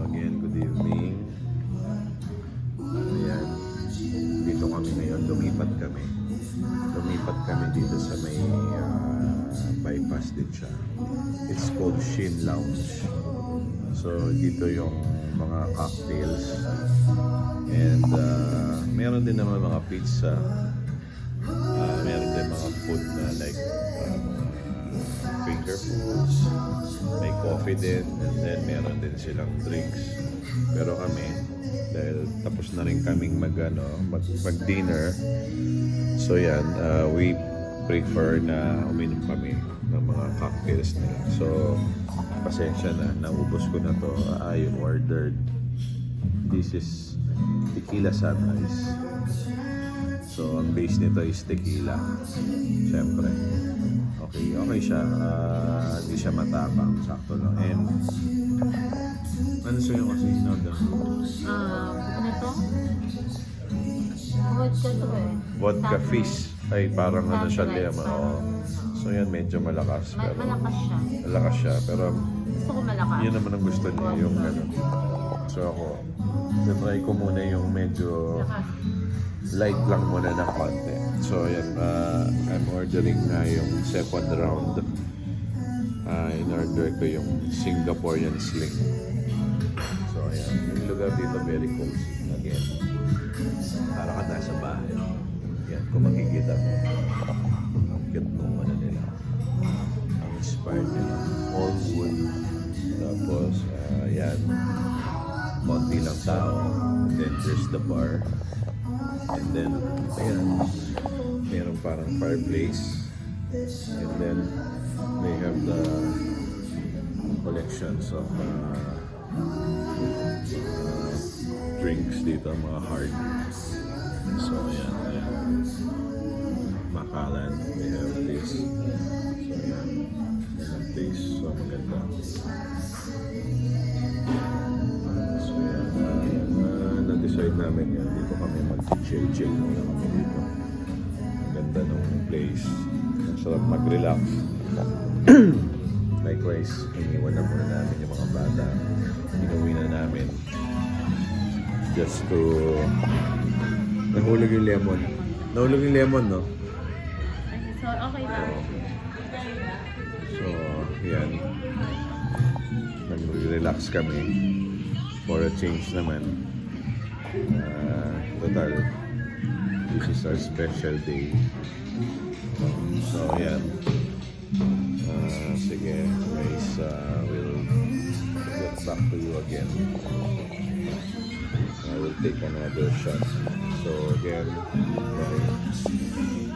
again, good evening. Ayan. Dito kami ngayon, lumipat kami. Lumipat kami dito sa may bypass din siya. It's called Shin Lounge. So, dito yung mga cocktails. And meron din naman mga pizza. Meron din mga food na like finger foods. May coffee din. And then meron din silang drinks. Pero kami, dahil tapos na rin kaming mag-dinner. So yan, we prefer na uminom kami ng mga cocktails na. So, pasensya na, naubos ko na to. I ordered, this is tequila sunrise. So, ang base nito is tequila. Siyempre. Okay siya. Hindi siya matapang. Sakto lang. And, ano sa'yo kasi in-order? Ano to? Vodka to eh. Vodka fish. Ay, parang ano siya, Sunrise, lema. parang, So yan, medyo malakas. Pero, malakas siya. malakas siya. Pero, Gusto ko malakas. yun naman ang gusto niya, yung gano'n. So ako, try ko muna yung medyo Malakas. light lang muna ng konti. So yan, I'm ordering na yung second round. In-order ko yung Singaporean Sling. So ayan, yung lugar dito very cozy. Again, para ka nasa bahay. Yan, kung makikita mo, ang cute nung ano nila. Ang inspired nila. All wood. Tapos, yan, konti lang tao. And then there's the bar. And then, ayan, meron parang fireplace. And then, they have the collections of drinks dito, mga hard. So, ayan. Macallan, we have this. So, ayan. Ayan, this. So, maganda. So, ayan. Na-decide namin yan. Dito kami mag-chill muna kami dito. Ang ganda ng place. Ang sarap mag-relax. Likewise, iniwan na muna namin yung mga bata. Inuwi na namin. Just to... Nahulog yung lemon. Nahulog yung lemon, no? So, okay lang. So, yan. Nag-relax kami. For a change naman. Total, this is our special day. So, yan. Sige, guys, we'll get back to you again. I will take another shot. So, again, bye.